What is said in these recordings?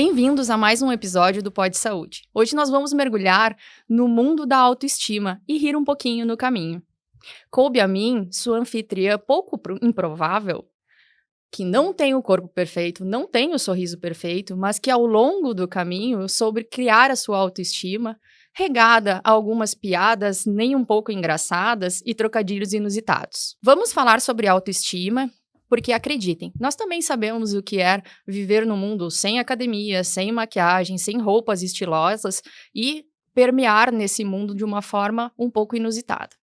Bem-vindos a mais um episódio do Pod Saúde. Hoje nós vamos mergulhar no mundo da autoestima e rir um pouquinho no caminho. Coube a mim, sua anfitriã pouco improvável, que não tem o corpo perfeito, não tem o sorriso perfeito, mas que ao longo do caminho soube criar a sua autoestima, regada a algumas piadas nem um pouco engraçadas e trocadilhos inusitados. Vamos falar sobre autoestima, porque acreditem, nós também sabemos o que é viver num mundo sem academia, sem maquiagem, sem roupas estilosas e permear nesse mundo de uma forma um pouco inusitada.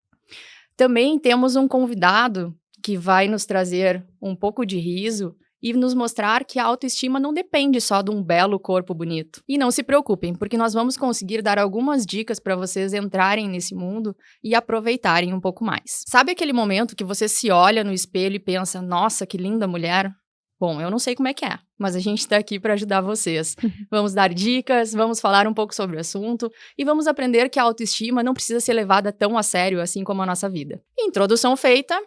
Também temos um convidado que vai nos trazer um pouco de riso e nos mostrar que a autoestima não depende só de um belo corpo bonito. E não se preocupem, porque nós vamos conseguir dar algumas dicas para vocês entrarem nesse mundo e aproveitarem um pouco mais. Sabe aquele momento que você se olha no espelho e pensa, nossa, que linda mulher? Bom, eu não sei como é que é, mas a gente está aqui para ajudar vocês. Vamos dar dicas, vamos falar um pouco sobre o assunto e vamos aprender que a autoestima não precisa ser levada tão a sério assim como a nossa vida. Introdução feita.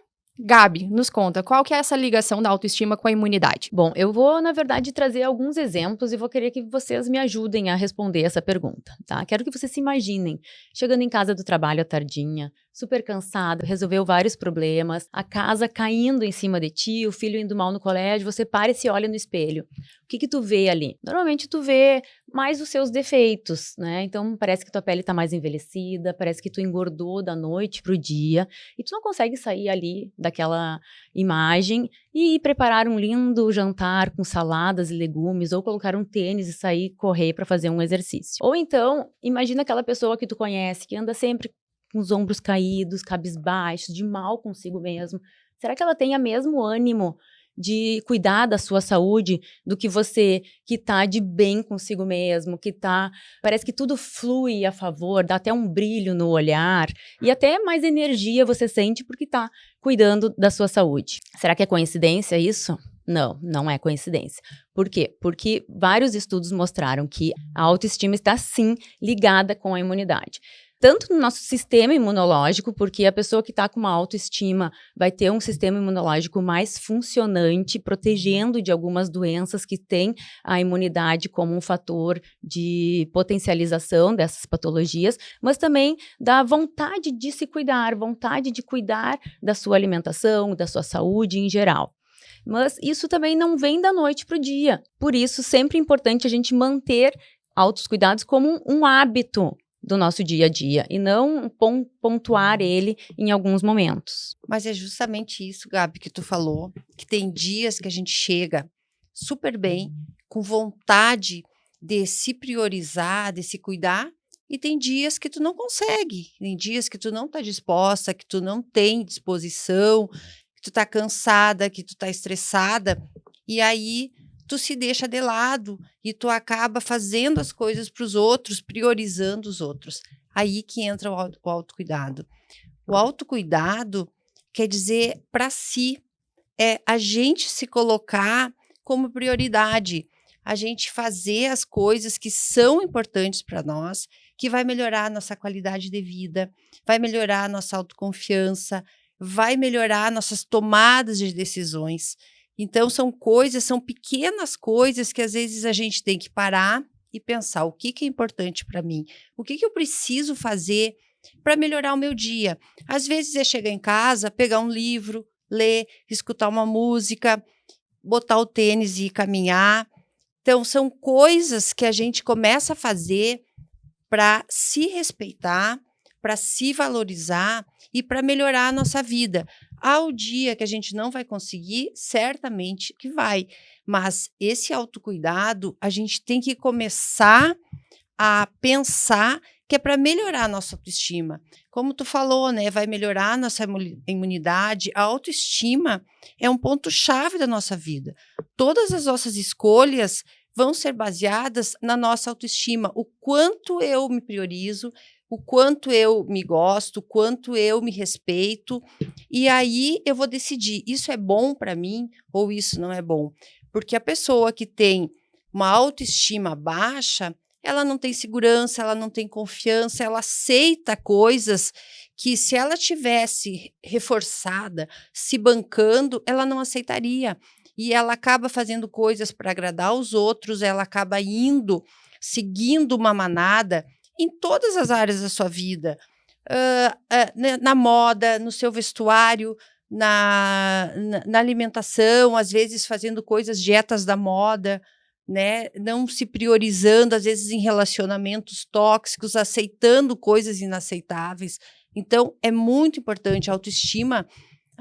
Gabi, nos conta, qual que é essa ligação da autoestima com a imunidade? Bom, eu vou, na verdade, trazer alguns exemplos e vou querer que vocês me ajudem a responder essa pergunta, tá? Quero que vocês se imaginem, chegando em casa do trabalho à tardinha, super cansado, resolveu vários problemas, a casa caindo em cima de ti, o filho indo mal no colégio, você para e se olha no espelho. O que tu vê ali? Normalmente tu vê mais os seus defeitos, né? Então parece que tua pele tá mais envelhecida, parece que tu engordou da noite pro dia e tu não consegue sair ali daquela imagem e preparar um lindo jantar com saladas e legumes ou colocar um tênis e sair correr para fazer um exercício. Ou então, imagina aquela pessoa que tu conhece que anda sempre com os ombros caídos, cabisbaixos, de mal consigo mesmo. Será que ela tem o mesmo ânimo de cuidar da sua saúde do que você que tá de bem consigo mesmo, que tá, parece que tudo flui a favor, dá até um brilho no olhar e até mais energia você sente porque tá cuidando da sua saúde. Será que é coincidência isso? Não, não é coincidência. Por quê? Porque vários estudos mostraram que a autoestima está sim ligada com a imunidade. Tanto no nosso sistema imunológico, porque a pessoa que está com uma autoestima vai ter um sistema imunológico mais funcionante, protegendo de algumas doenças que têm a imunidade como um fator de potencialização dessas patologias, mas também da vontade de se cuidar, vontade de cuidar da sua alimentação, da sua saúde em geral. Mas isso também não vem da noite para o dia. Por isso, sempre é importante a gente manter autocuidados como um hábito do nosso dia a dia e não pontuar ele em alguns momentos. Mas é justamente isso, Gabi, que tu falou, que tem dias que a gente chega super bem, com vontade de se priorizar, de se cuidar, e tem dias que tu não consegue, tem dias que tu não tá disposta, que tu não tem disposição, que tu tá cansada, que tu tá estressada, e aí tu se deixa de lado e tu acaba fazendo as coisas para os outros, priorizando os outros. Aí que entra o autocuidado. O autocuidado quer dizer para si, é a gente se colocar como prioridade, a gente fazer as coisas que são importantes para nós, que vai melhorar a nossa qualidade de vida, vai melhorar a nossa autoconfiança, vai melhorar nossas tomadas de decisões. Então, são pequenas coisas que às vezes a gente tem que parar e pensar o que é importante para mim, o que eu preciso fazer para melhorar o meu dia. Às vezes é chegar em casa, pegar um livro, ler, escutar uma música, botar o tênis e caminhar. Então, são coisas que a gente começa a fazer para se respeitar, para se valorizar e para melhorar a nossa vida. Ao dia que a gente não vai conseguir, certamente que vai. Mas esse autocuidado, a gente tem que começar a pensar que é para melhorar a nossa autoestima. Como tu falou, né? Vai melhorar a nossa imunidade. A autoestima é um ponto-chave da nossa vida. Todas as nossas escolhas vão ser baseadas na nossa autoestima. O quanto eu me priorizo, o quanto eu me gosto, o quanto eu me respeito. E aí eu vou decidir, isso é bom para mim ou isso não é bom? Porque a pessoa que tem uma autoestima baixa, ela não tem segurança, ela não tem confiança, ela aceita coisas que se ela tivesse reforçada, se bancando, ela não aceitaria. e ela acaba fazendo coisas para agradar os outros, ela acaba seguindo uma manada em todas as áreas da sua vida, na moda, no seu vestuário, na alimentação, às vezes fazendo dietas da moda, né? Não se priorizando, às vezes em relacionamentos tóxicos, aceitando coisas inaceitáveis. Então, é muito importante a autoestima.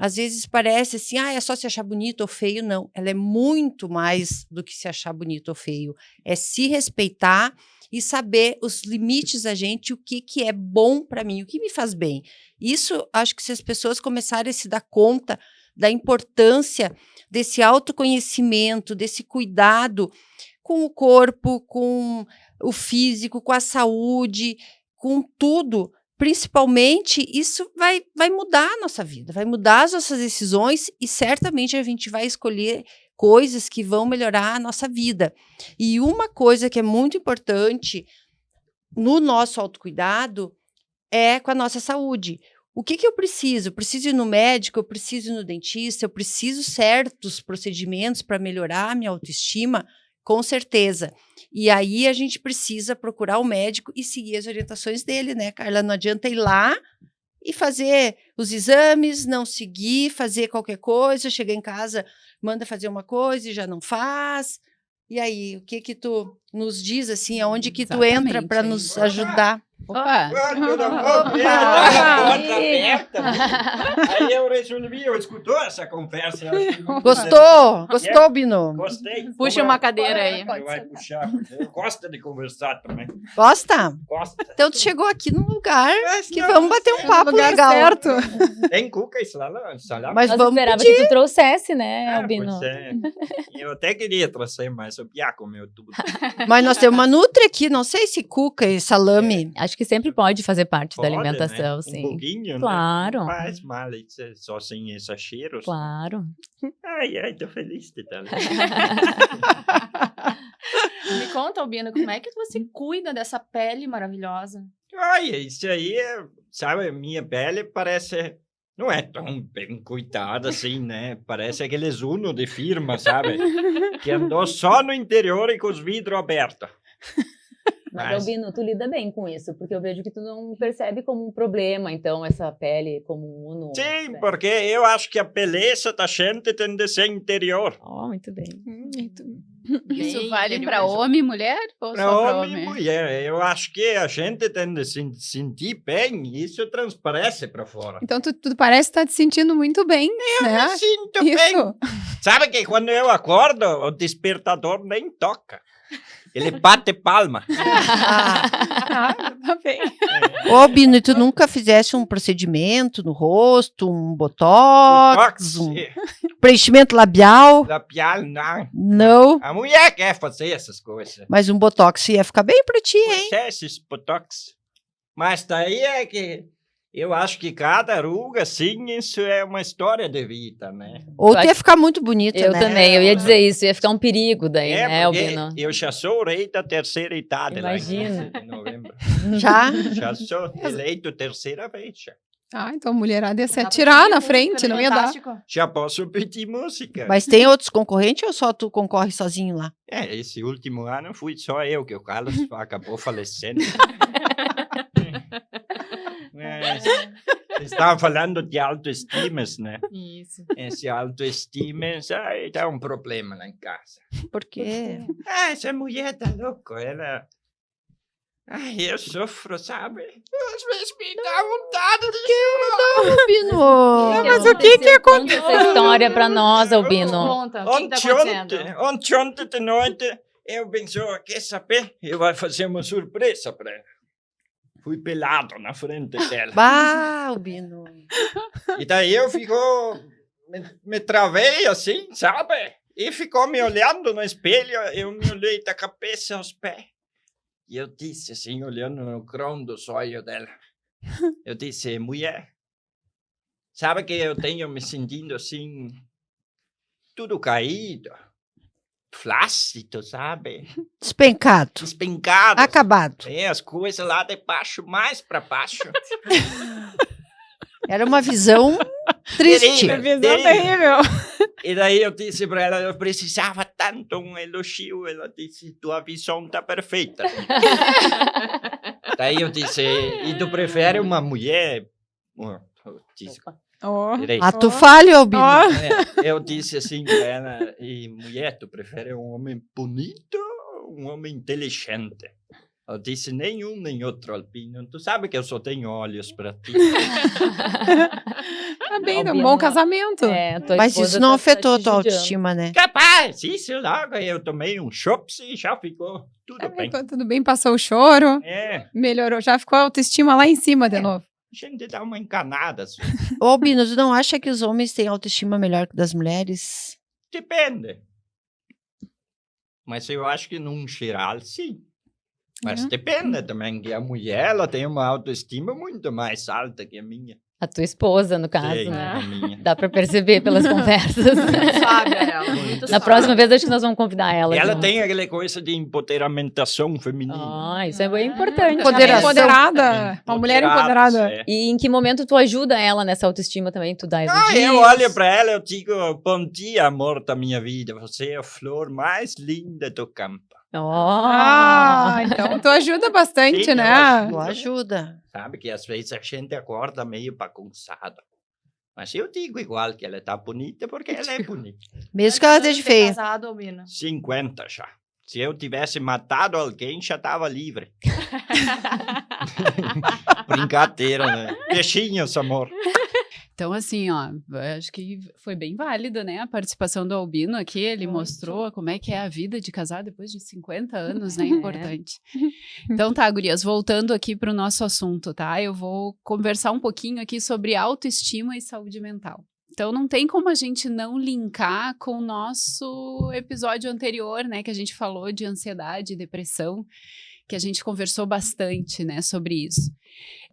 Às vezes parece assim, é só se achar bonito ou feio. Não, ela é muito mais do que se achar bonito ou feio. É se respeitar e saber os limites da gente, o que é bom para mim, o que me faz bem. Isso, acho que se as pessoas começarem a se dar conta da importância desse autoconhecimento, desse cuidado com o corpo, com o físico, com a saúde, com tudo, principalmente, isso vai mudar a nossa vida, vai mudar as nossas decisões e certamente a gente vai escolher coisas que vão melhorar a nossa vida. E uma coisa que é muito importante no nosso autocuidado é com a nossa saúde. O que eu preciso? Eu preciso ir no médico, eu preciso ir no dentista, eu preciso certos procedimentos para melhorar a minha autoestima? Com certeza. E aí a gente precisa procurar o médico e seguir as orientações dele, né, Carla? Não adianta ir lá e fazer os exames, não seguir, fazer qualquer coisa, chegar em casa, manda fazer uma coisa e já não faz. E aí, o que tu nos diz, assim, aonde que tu entra para nos ajudar? Opa! Aí eu resolvi, eu escutou essa conversa. Gostou, Bino? Gostei. Puxa uma cadeira aí. Vai puxar. Gosta de conversar também. Gosta? Gosta. Então tu chegou aqui num lugar que não, vamos bater um papo legal. Certo. Tem cuca e salame? Mas Nós vamos esperava pedir. que tu trouxesse, né, Albino? Pois é. Eu até queria trazer, mas o Pia comeu tudo. Mas nós temos uma Nutri aqui, não sei se cuca e salame. Acho que sempre pode fazer parte da Pode, alimentação, né? sim. Um pouquinho, Claro. né? Não faz mal, só sem exageros. Claro. Ai, tô feliz de estar ali. Me conta, Albino, como é que você cuida dessa pele maravilhosa? Olha, isso aí, sabe, minha pele parece... Não é tão bem cuidada assim, né? Parece aqueles Uno de firma, sabe? Que andou só no interior e com os vidros abertos. Mas, Albino, tu lida bem com isso, porque eu vejo que tu não percebe como um problema, então, essa pele como um Uno. Sim, né? porque eu acho que a beleza da gente tem de ser interior. Oh, muito bem. Isso Bem vale para interior. homem e mulher? Ou Para só para homem e homem? mulher, eu acho que a gente tem de se sentir bem, isso transparece para fora. Então, tu parece estar te sentindo muito bem, né? Eu sinto bem. Isso. Sabe que quando eu acordo, o despertador nem toca. Ele bate palma. Ah, tá bem. Ô, Bino, e tu nunca fizesse um procedimento no rosto, um botox, um preenchimento labial? Labial, não. Não. A mulher quer fazer essas coisas. Mas um botox ia ficar bem pra ti, hein? Pois é, esses botox. Mas daí é que eu acho que cada ruga, sim, isso é uma história de vida, né? Ou tu acho- ia ficar muito bonita, Eu né? também, eu ia dizer isso, ia ficar um perigo daí, É, né, porque Albino? eu já sou rei da terceira idade Imagina. lá em 15 de novembro. Já? Já sou eleito terceira vez. Já. Ah, então a mulherada ia se Dá pra atirar pedir na música frente, no não ia dar. Fantástico? Já posso pedir música. Mas tem outros concorrentes ou só tu concorre sozinho lá? É, esse último ano fui só eu, que o Carlos acabou falecendo. Vocês estavam falando de autoestima, né? Isso. Esse autoestima dá um problema lá em casa. Por quê? Essa mulher tá louca, ela... Ai, eu sofro, sabe? Às vezes me dá vontade de Bino! Mas o que aconteceu? Conta essa história pra nós, Albino. Conta, o que tá acontecendo? Ontem de noite, eu pensei, quer saber? Eu vou fazer uma surpresa para ela. Fui pelado na frente dela. Bah, o Bino. E daí eu me travei assim, sabe? E ficou me olhando no espelho, eu me olhei da cabeça aos pés. E eu disse assim, olhando no grão dos olhos dela. Eu disse, mulher, sabe que eu tenho me sentindo assim, tudo caído, flácido, sabe? Despencado. Despencado. Acabado. É, as coisas lá de baixo, mais para baixo. Era uma visão Triste. Terrível, Visão terrível. E daí eu disse para ela, eu precisava tanto um elogio. Ela disse, tua visão tá perfeita. Daí eu disse, e tu prefere uma mulher? Eu disse, Oh. peraí. Ato falho, Albino. Ó. Eu disse assim para ela, e mulher, tu prefere um homem bonito ou um homem inteligente? Eu disse, nenhum nem outro, Albino. Tu sabe que eu só tenho olhos para ti. Tá bem, um Albino, bom casamento. tua Mas esposa isso não tá afetou a te tua judiando. autoestima, né? Capaz, isso logo. Eu tomei um chopp e já ficou tudo bem. Então, tudo bem, passou o choro, É, melhorou, já ficou a autoestima lá em cima de novo. a gente dá uma encanada. Assim. Ô, Albino, tu não acha que os homens têm autoestima melhor que das mulheres? Depende. Mas eu acho que num geral, sim. Mas depende também, que a mulher ela tem uma autoestima muito mais alta que a minha. A tua esposa, no caso, Tem, né? a minha. Dá pra perceber pelas conversas. Sabe ela, muito Na sábia. próxima vez, acho que nós vamos convidar ela. Ela junto. tem aquela coisa de empoderamentação feminina. Isso é bem importante. Empoderação. Empoderada. Uma mulher empoderada. É. E em que momento tu ajuda ela nessa autoestima também? Tu dá Ah, elogios? eu olho para ela e digo, bom dia, amor da minha vida. Você é a flor mais linda do campo. Então tu ajuda bastante, Sim, né? Tu ajuda. Sabe que às vezes a gente acorda meio bagunçado. Mas eu digo igual que ela tá bonita porque ela é bonita. Mesmo que ela esteja feia. Casado, Albino. 50 já. Se eu tivesse matado alguém, já tava livre. Brincadeira, né? Peixinhos, amor. Então, assim, ó, eu acho que foi bem válido, né, a participação do Albino aqui, ele mostrou como é que é a vida de casar depois de 50 anos, né, importante. Então tá, gurias, voltando aqui para o nosso assunto, tá, eu vou conversar um pouquinho aqui sobre autoestima e saúde mental. Então, não tem como a gente não linkar com o nosso episódio anterior, né, que a gente falou de ansiedade e depressão, que a gente conversou bastante, né, sobre isso.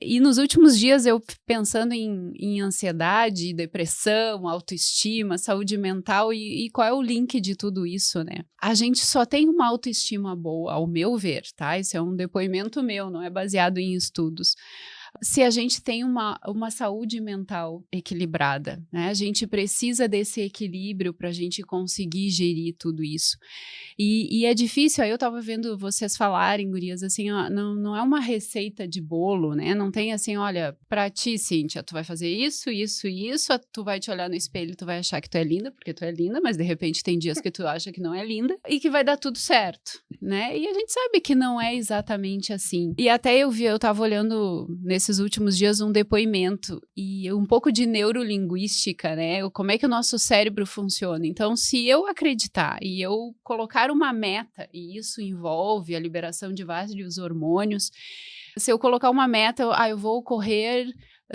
E nos últimos dias, eu pensando em ansiedade, depressão, autoestima, saúde mental e qual é o link de tudo isso, né? A gente só tem uma autoestima boa, ao meu ver, tá? Isso é um depoimento meu, não é baseado em estudos. Se a gente tem uma saúde mental equilibrada, né? A gente precisa desse equilíbrio para a gente conseguir gerir tudo isso. E é difícil, aí eu tava vendo vocês falarem, gurias, assim, ó, não é uma receita de bolo, né? Não tem assim, olha, pra ti, Cíntia, tu vai fazer isso, isso e isso, tu vai te olhar no espelho e tu vai achar que tu é linda, porque tu é linda, mas de repente tem dias que tu acha que não é linda e que vai dar tudo certo, né? E a gente sabe que não é exatamente assim. E até eu tava olhando nesses últimos dias um depoimento e um pouco de neurolinguística, né? Como é que o nosso cérebro funciona. Então, se eu acreditar e eu colocar uma meta, e isso envolve a liberação de vários hormônios, se eu colocar uma meta, eu vou correr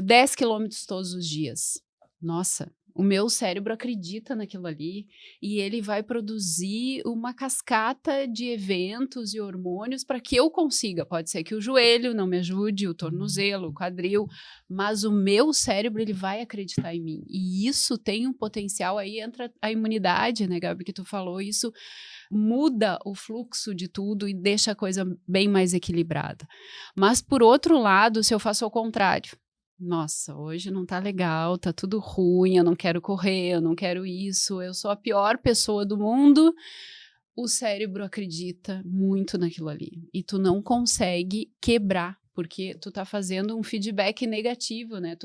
10 quilômetros todos os dias. Nossa, o meu cérebro acredita naquilo ali e ele vai produzir uma cascata de eventos e hormônios para que eu consiga. Pode ser que o joelho não me ajude, o tornozelo, o quadril, mas o meu cérebro ele vai acreditar em mim. E isso tem um potencial, aí entra a imunidade, né, Gabi, que tu falou, isso muda o fluxo de tudo e deixa a coisa bem mais equilibrada. Mas, por outro lado, se eu faço ao contrário, nossa, hoje não tá legal, tá tudo ruim, eu não quero correr, eu não quero isso, eu sou a pior pessoa do mundo, o cérebro acredita muito naquilo ali. E tu não consegue quebrar, porque tu tá fazendo um feedback negativo, né?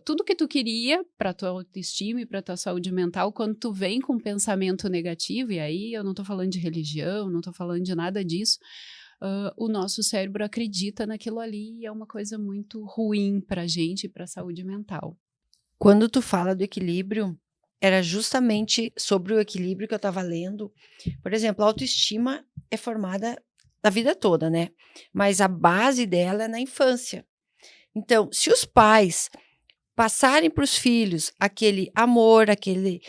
Tudo que tu queria para tua autoestima e para tua saúde mental, quando tu vem com um pensamento negativo, e aí eu não tô falando de religião, não tô falando de nada disso, o nosso cérebro acredita naquilo ali e é uma coisa muito ruim pra gente e pra saúde mental. Quando tu fala do equilíbrio, era justamente sobre o equilíbrio que eu estava lendo. Por exemplo, a autoestima é formada a vida toda, né? Mas a base dela é na infância. Então, se os pais passarem para os filhos aquele amor, aquele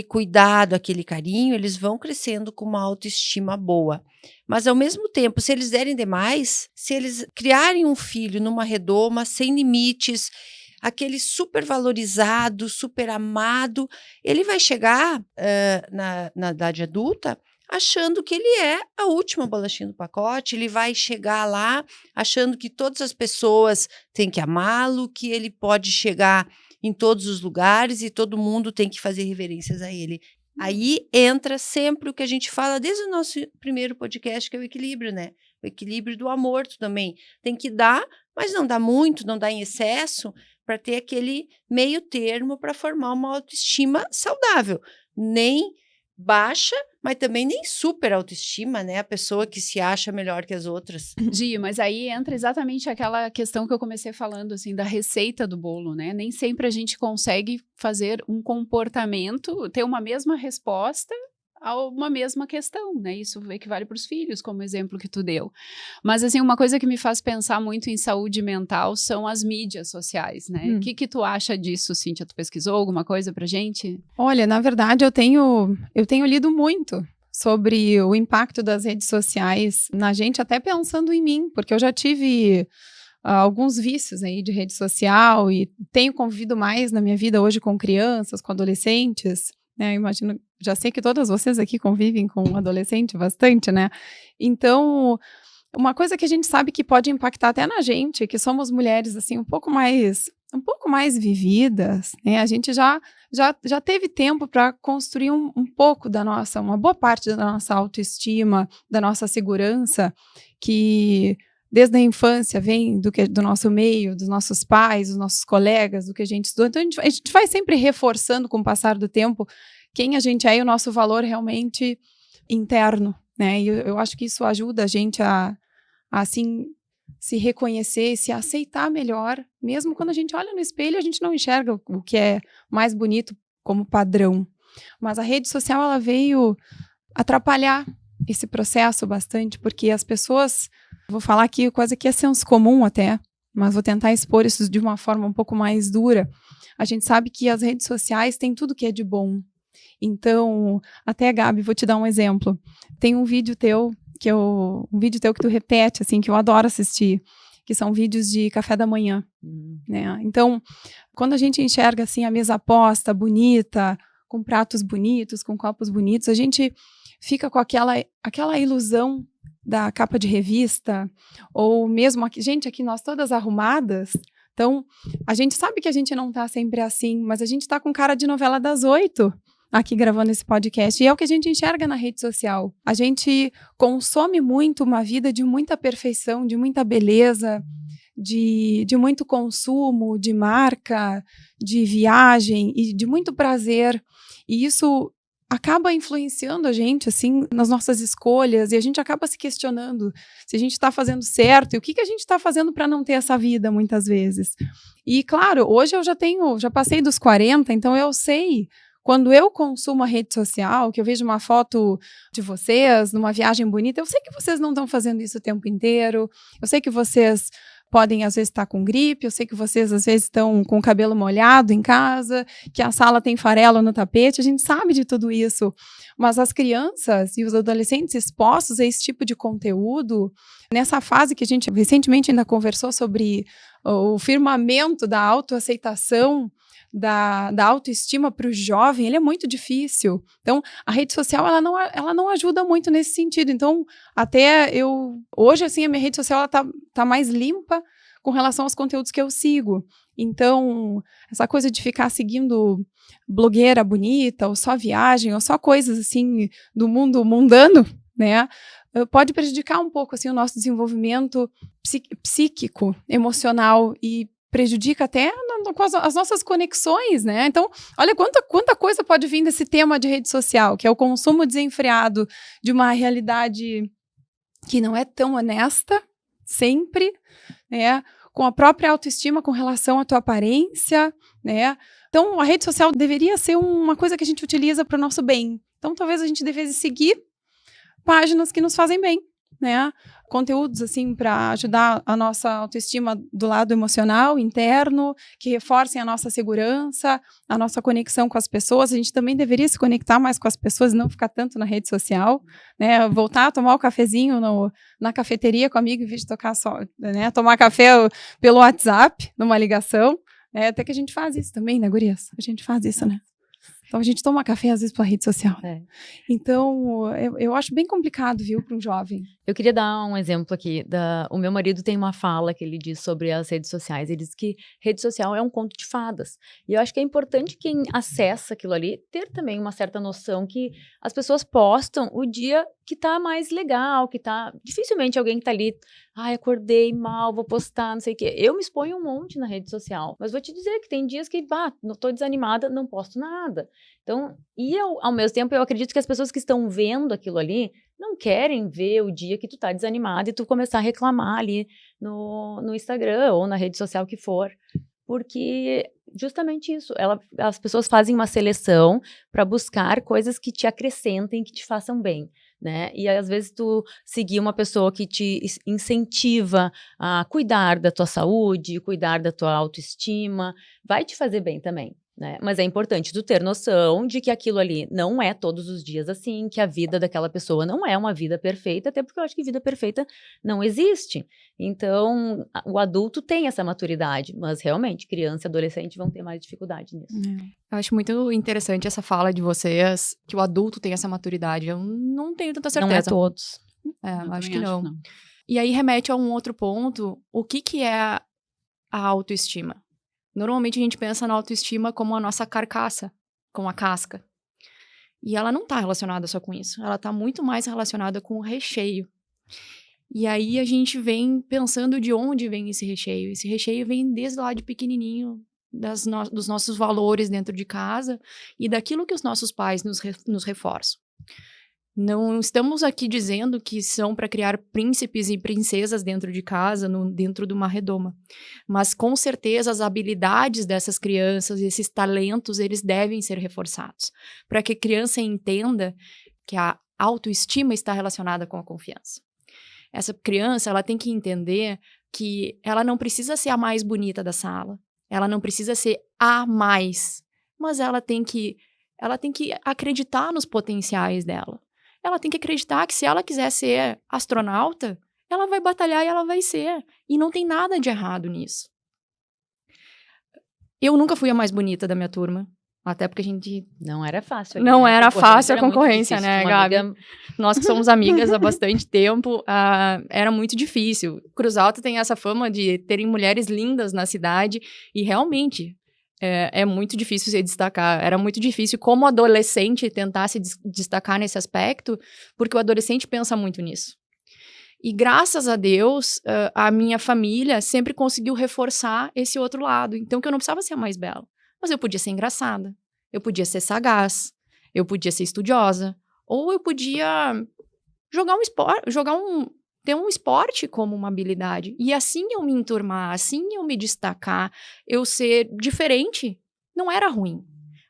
cuidado, aquele carinho, eles vão crescendo com uma autoestima boa. Mas, ao mesmo tempo, se eles derem demais, se eles criarem um filho numa redoma, sem limites, aquele super valorizado, super amado, ele vai chegar na idade adulta achando que ele é a última bolachinha do pacote, ele vai chegar lá achando que todas as pessoas têm que amá-lo, que ele pode chegar em todos os lugares e todo mundo tem que fazer reverências a ele. Aí entra sempre o que a gente fala desde o nosso primeiro podcast, que é o equilíbrio, né? O equilíbrio do amor também. Tem que dar, mas não dá muito, não dá em excesso, para ter aquele meio termo para formar uma autoestima saudável. Nem baixa, mas também nem super autoestima, né? A pessoa que se acha melhor que as outras. Gi, mas aí entra exatamente aquela questão que eu comecei falando, assim, da receita do bolo, né? Nem sempre a gente consegue fazer um comportamento, ter uma mesma resposta a uma mesma questão, né? Isso equivale para os filhos, como exemplo que tu deu. Mas, assim, uma coisa que me faz pensar muito em saúde mental são as mídias sociais, né? O que tu acha disso, Cíntia? Tu pesquisou alguma coisa pra gente? Olha, na verdade, eu tenho lido muito sobre o impacto das redes sociais na gente, até pensando em mim, porque eu já tive alguns vícios aí de rede social e tenho convivido mais na minha vida hoje com crianças, com adolescentes, né? Imagino, já sei que todas vocês aqui convivem com adolescente bastante, né? Então, uma coisa que a gente sabe que pode impactar até na gente, que somos mulheres assim um pouco mais vividas, né? A gente já teve tempo para construir um pouco uma boa parte da nossa autoestima, da nossa segurança, que desde a infância vem do nosso meio, dos nossos pais, dos nossos colegas, do que a gente estudou. Então, a gente vai sempre reforçando com o passar do tempo quem a gente é e o nosso valor realmente interno, né? E eu acho que isso ajuda a gente a assim, se reconhecer, se aceitar melhor. Mesmo quando a gente olha no espelho, a gente não enxerga o que é mais bonito como padrão. Mas a rede social, ela veio atrapalhar esse processo bastante, porque as pessoas... Vou falar aqui coisa que é senso comum até, mas vou tentar expor isso de uma forma um pouco mais dura. A gente sabe que as redes sociais têm tudo que é de bom. Então, até, Gabi, vou te dar um exemplo. Tem um vídeo teu que tu repete, assim, que eu adoro assistir, que são vídeos de café da manhã, né? Então, quando a gente enxerga, assim, a mesa posta, bonita, com pratos bonitos, com copos bonitos, a gente fica com aquela ilusão da capa de revista, ou mesmo aqui, gente, aqui nós todas arrumadas. Então, a gente sabe que a gente não tá sempre assim, mas a gente tá com cara de novela das 8 aqui gravando esse podcast, e é o que a gente enxerga na rede social. A gente consome muito uma vida de muita perfeição, de muita beleza, de muito consumo, de marca, de viagem e de muito prazer, e isso acaba influenciando a gente, assim, nas nossas escolhas, e a gente acaba se questionando se a gente está fazendo certo e o que a gente está fazendo para não ter essa vida, muitas vezes. E, claro, hoje eu já passei dos 40, então eu sei, quando eu consumo a rede social, que eu vejo uma foto de vocês, numa viagem bonita, eu sei que vocês não estão fazendo isso o tempo inteiro, eu sei que vocês podem, às vezes, estar com gripe, eu sei que vocês, às vezes, estão com o cabelo molhado em casa, que a sala tem farelo no tapete, a gente sabe de tudo isso. Mas as crianças e os adolescentes expostos a esse tipo de conteúdo, nessa fase que a gente recentemente ainda conversou sobre o firmamento da autoaceitação, da autoestima para o jovem, ele é muito difícil. Então, a rede social, ela não ajuda muito nesse sentido. Então, hoje, assim, a minha rede social, ela tá mais limpa com relação aos conteúdos que eu sigo. Então, essa coisa de ficar seguindo blogueira bonita, ou só viagem, ou só coisas, assim, do mundo mundano, né, pode prejudicar um pouco, assim, o nosso desenvolvimento psíquico, emocional, e prejudica até as nossas conexões, né? Então, olha quanta coisa pode vir desse tema de rede social, que é o consumo desenfreado de uma realidade que não é tão honesta, sempre, né? Com a própria autoestima com relação à tua aparência, né? Então, a rede social deveria ser uma coisa que a gente utiliza para o nosso bem. Então, talvez a gente devesse seguir páginas que nos fazem bem, né? Conteúdos, assim, para ajudar a nossa autoestima do lado emocional, interno, que reforcem a nossa segurança, a nossa conexão com as pessoas. A gente também deveria se conectar mais com as pessoas e não ficar tanto na rede social, né? Voltar a tomar o cafezinho na cafeteria com amigo, em vez de tomar café pelo WhatsApp, numa ligação. Até que a gente faz isso também, né, gurias? A gente faz isso, né? Então, a gente toma café, às vezes, pela rede social. É. Então, eu acho bem complicado, viu, para um jovem. Eu queria dar um exemplo aqui. O meu marido tem uma fala que ele diz sobre as redes sociais. Ele diz que rede social é um conto de fadas. E eu acho que é importante quem acessa aquilo ali ter também uma certa noção que as pessoas postam o dia que tá mais legal, que tá... Dificilmente alguém que tá ali, ai, acordei mal, vou postar, não sei o quê. Eu me exponho um monte na rede social. Mas vou te dizer que tem dias que, não tô desanimada, não posto nada. Então, ao mesmo tempo, eu acredito que as pessoas que estão vendo aquilo ali não querem ver o dia que tu tá desanimado e tu começar a reclamar ali no Instagram ou na rede social que for. Porque justamente isso, as pessoas fazem uma seleção para buscar coisas que te acrescentem, que te façam bem, né? E às vezes tu seguir uma pessoa que te incentiva a cuidar da tua saúde, cuidar da tua autoestima, vai te fazer bem também. Né? Mas é importante tu ter noção de que aquilo ali não é todos os dias assim, que a vida daquela pessoa não é uma vida perfeita, até porque eu acho que vida perfeita não existe. Então, o adulto tem essa maturidade, mas realmente, criança e adolescente vão ter mais dificuldade nisso. Eu acho muito interessante essa fala de vocês, que o adulto tem essa maturidade. Eu não tenho tanta certeza. Não é todos. Acho que não. E aí remete a um outro ponto, o que é a autoestima? Normalmente a gente pensa na autoestima como a nossa carcaça, com a casca. E ela não está relacionada só com isso. Ela está muito mais relacionada com o recheio. E aí a gente vem pensando de onde vem esse recheio. Esse recheio vem desde lá de pequenininho, dos nossos valores dentro de casa e daquilo que os nossos pais nos reforçam. Não estamos aqui dizendo que são para criar príncipes e princesas dentro de casa, dentro de uma redoma. Mas, com certeza, as habilidades dessas crianças, esses talentos, eles devem ser reforçados. Para que a criança entenda que a autoestima está relacionada com a confiança. Essa criança, ela tem que entender que ela não precisa ser a mais bonita da sala. Ela não precisa ser a mais. Mas ela tem que acreditar nos potenciais dela. Ela tem que acreditar que se ela quiser ser astronauta, ela vai batalhar e ela vai ser. E não tem nada de errado nisso. Eu nunca fui a mais bonita da minha turma. Até porque a gente... Não era fácil. Não era fácil a concorrência, né, Gabi? Nós que somos amigas há bastante tempo, era muito difícil. Cruz Alta tem essa fama de terem mulheres lindas na cidade. E realmente... É muito difícil se destacar. Era muito difícil como adolescente tentar se destacar nesse aspecto, porque o adolescente pensa muito nisso. E graças a Deus, a minha família sempre conseguiu reforçar esse outro lado. Então, que eu não precisava ser a mais bela. Mas eu podia ser engraçada, eu podia ser sagaz, eu podia ser estudiosa, ou eu podia jogar um esporte, ter um esporte como uma habilidade. E assim eu me enturmar, assim eu me destacar, eu ser diferente, não era ruim.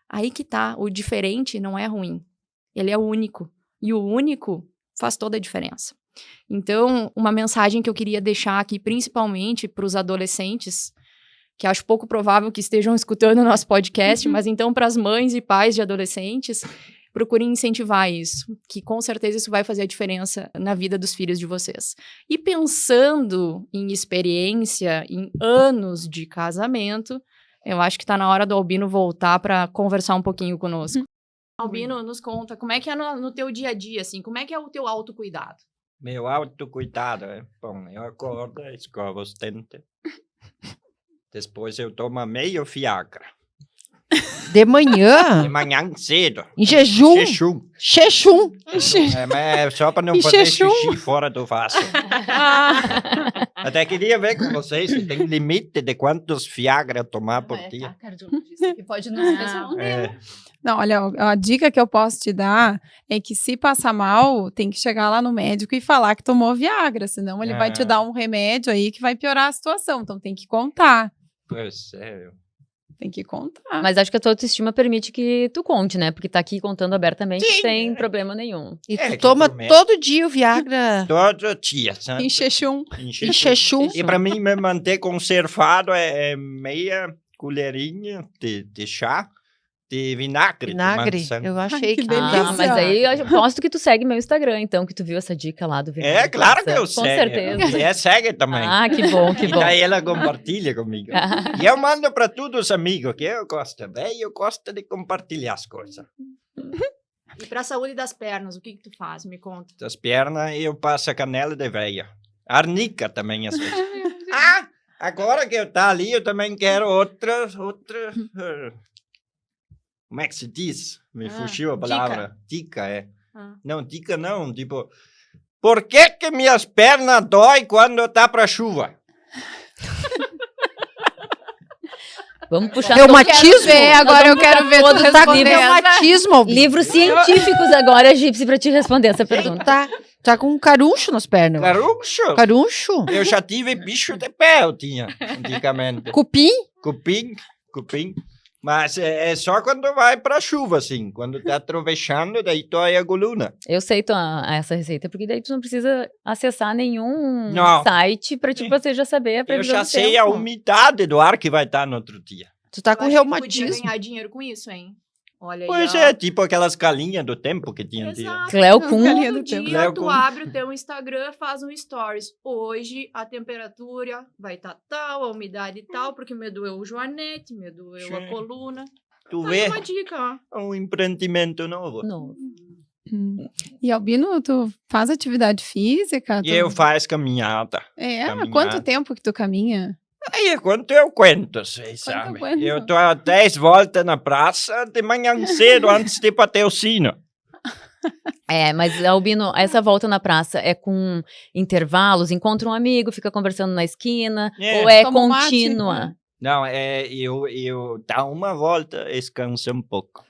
Aí que tá, o diferente não é ruim. Ele é único. E o único faz toda a diferença. Então, uma mensagem que eu queria deixar aqui, principalmente para os adolescentes, que acho pouco provável que estejam escutando o nosso podcast, mas então para as mães e pais de adolescentes, procurem incentivar isso, que com certeza isso vai fazer a diferença na vida dos filhos de vocês. E pensando em experiência, em anos de casamento, eu acho que está na hora do Albino voltar para conversar um pouquinho conosco. Albino, nos conta, como é que é no teu dia a dia, assim, como é que é o teu autocuidado? Meu autocuidado, bom, eu acordo, escovo os dentes, depois eu tomo meio Viagra. De manhã? De manhã cedo. Em jejum? Jejum. Jejum. Mas só para não fazer xixi fora do vaso. Até queria ver com vocês se tem limite de quantos Viagra tomar por dia. Cardiologista que pode nos responder. Não, olha, a dica que eu posso te dar é que se passar mal, tem que chegar lá no médico e falar que tomou Viagra, senão ele vai te dar um remédio aí que vai piorar a situação, então tem que contar. Pois é. Tem que contar. Mas acho que a tua autoestima permite que tu conte, né? Porque tá aqui contando abertamente sem problema nenhum. E tu toma todo dia o Viagra? Todo dia, sabe? Em jejum. Em jejum. E para mim me manter conservado é meia colherinha de chá de vinagre. Vinagre? Maçã. Eu achei que que delícia. dava. Mas aí eu aposto que tu segue meu Instagram, então, que tu viu essa dica lá do vinagre. É, claro que eu Com segue. certeza. E segue também. Ah, que bom, que E bom. daí ela compartilha comigo. E eu mando para todos os amigos, que eu gosto. Bem, eu gosto de compartilhar as coisas. E pra saúde das pernas, o que tu faz? Me conta. Das pernas, eu passo a canela de veia. Arnica também, às vezes. Ah, agora que eu tá ali, eu também quero outra... Como é que se diz? Me fugiu a palavra. Dica, é. Não, dica não, tipo... Por que minhas pernas dói quando tá pra chuva? Vamos puxar Reumatismo? Agora eu quero ver tu todos Tá com respondendo. reumatismo, Albino. livros científicos agora, Gypsy, pra te responder essa pergunta. Tá com um caruncho nas pernas. Caruncho? Caruncho? Eu já tive bicho de pé, eu tinha, antigamente. Cupim? Cupim. Mas é só quando vai pra chuva, assim. Quando tá trovechando, daí dói a coluna. Eu sei essa receita, porque daí tu não precisa acessar nenhum Não. site pra você já saber a Eu previsão já do sei tempo. a umidade do ar que vai estar no outro dia. Tu tá com Podia reumatismo. ganhar dinheiro com isso, hein? Olha aí, Pois ó. é, tipo aquelas galinhas do tempo que tinha antes. Exato. Cleo As Kuhn. galinhas do Todo tempo. dia Cleo tu Kuhn. abre o teu Instagram, faz um stories. Hoje a temperatura vai estar tal, a umidade tal, porque me doeu o joanete, me doeu Sim. a coluna. Tu Tá vê? aí uma dica, ó. Um empreendimento novo. Novo. E Albino, tu faz atividade física? E eu faço caminhada. É? Há caminhar. quanto tempo que tu caminha? Aí, quanto eu aguento, vocês Quanto sabem. aguenta? Eu tô a 10 voltas na praça de manhã cedo, antes de bater o sino. É, mas, Albino, essa volta na praça é com intervalos? Encontra um amigo, fica conversando na esquina? É. Ou é Toma um mate, contínua? Não, eu dá uma volta, descansa um pouco.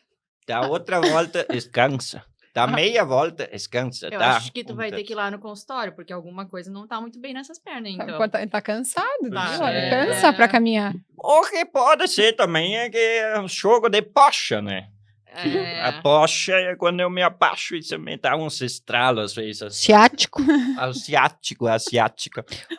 Dá outra volta, descansa. Dá meia volta, descansa. Eu Dá acho que tu vai ter que ir lá no consultório, porque alguma coisa não tá muito bem nessas pernas, então. Tá cansado, Tá, viu? Olha, é. cansa pra caminhar. O que pode ser também é que é um jogo de poxa, né? A poxa é quando eu me abaixo e você me dá uns estralos, às vezes. Ciático. Asiático.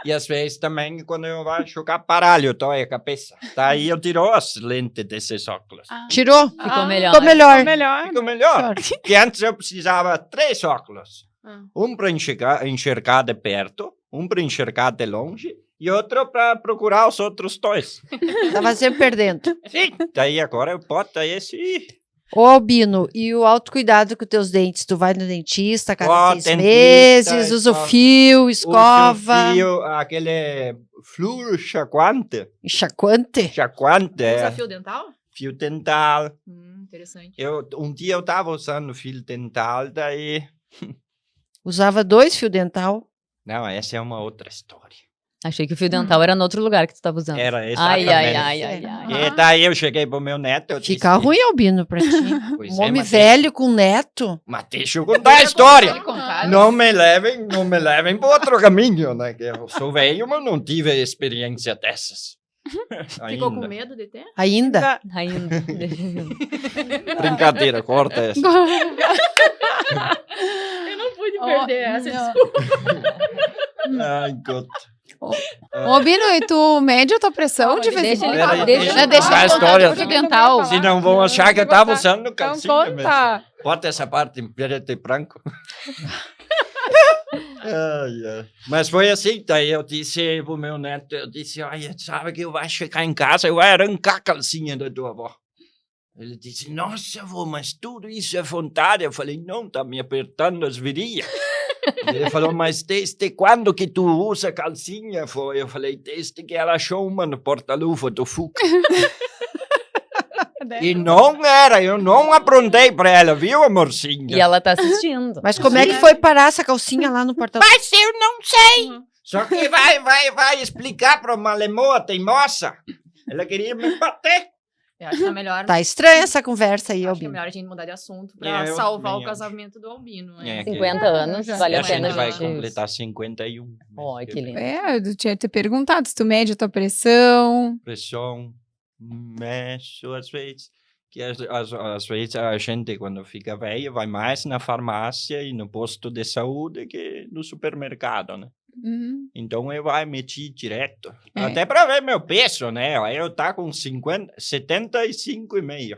E às vezes também quando eu vou jogar baralho, dói a cabeça. Daí eu tiro as lentes desses óculos. Tirou? Ficou melhor. Ficou melhor. Melhor. Fico melhor. Porque antes eu precisava 3 óculos. Ah. Um para enxergar de perto, um para enxergar de longe e outro para procurar os outros 2. Tava sempre perdendo. Sim. Daí agora eu boto esse... Ô, Albino, e o autocuidado com teus dentes? Tu vai no dentista a cada Ó, 6 dentista, meses, usa o escova. fio, escova, Aquele flúor chacoante. enxaquante. Chacoante, é. Desafio dental? Fio dental. Interessante. Um dia eu tava usando fio dental, daí... Usava 2 fios dental. Não, essa é uma outra história. Achei que o fio dental era no outro lugar que tu tava usando. Era Ai, exatamente. ai. E daí eu cheguei pro meu neto, eu Fica disse... ruim, Albino, pra ti. Pois Um é, homem mas velho com neto. Mas deixa eu contar a história. Não me levem por outro caminho, né? Que eu sou velho, mas não tive experiência dessas. Ficou com Ainda. medo de ter? Ainda? Ainda. Brincadeira, corta essa. Eu não pude Ó, perder essa. não. Ai, God. Ô, Albino, e tu mede a tua pressão de vez em Deixa ele quando? falar, deixa ele Deixa falar. a história. Fio dental. Se não vão achar que eu tava usando Então calcinha mesmo. conta. Bota essa parte em preto e branco. Mas foi assim, daí eu disse pro meu neto, eu disse, olha, sabe que eu vou chegar em casa, eu vou arrancar a calcinha da tua avó. Ele disse, nossa, avô, mas tudo isso é vontade. Eu falei, não, tá me apertando as virilhas. Ele falou, mas desde quando que tu usa calcinha? Eu falei, desde que ela achou uma no porta-luva do Fuca. E não era, eu não aprontei pra ela, viu, amorzinho? E ela tá assistindo. Mas como é que foi parar essa calcinha lá no portão? Mas eu não sei. Só que vai explicar pra uma lemoa teimosa. Ela queria me bater. Eu acho que é melhor. Tá estranha essa conversa aí, Acho que é Albino. melhor a gente mudar de assunto pra Eu salvar também o casamento do Albino. É, Né? que- 50 anos, vale E a a pena, gente vai gente. completar 51. Ó, que lindo. É, eu tinha te perguntado se tu mede a tua pressão. Pressão, meço às vezes. Que às vezes a gente, quando fica velho, vai mais na farmácia e no posto de saúde que no supermercado, né? Uhum. Então eu vou medir direto. É. Até para ver meu peso, né? Eu tá com 75,5.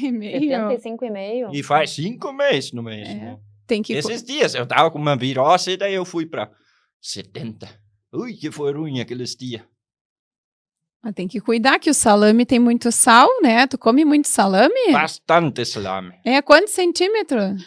E-mail. 75,5? E faz 5 meses no mês. Né? Tem que... Esses dias eu tava com uma virose e daí eu fui pra 70. Ui, que foi ruim aqueles dias. Tem que cuidar que o salame tem muito sal, né? Tu come muito salame? Bastante salame. Quantos centímetros?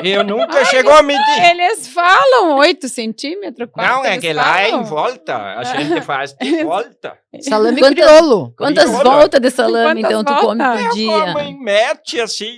Eu nunca chegou a medir. Eles falam 8 centímetros, 4 Não, é que lá é em falam. volta. A gente faz de volta. Salame Quantas- crioulo. Quantas Crioulo. voltas de salame, Quantas então, tu come voltas? por Eu como dia? em média, assim,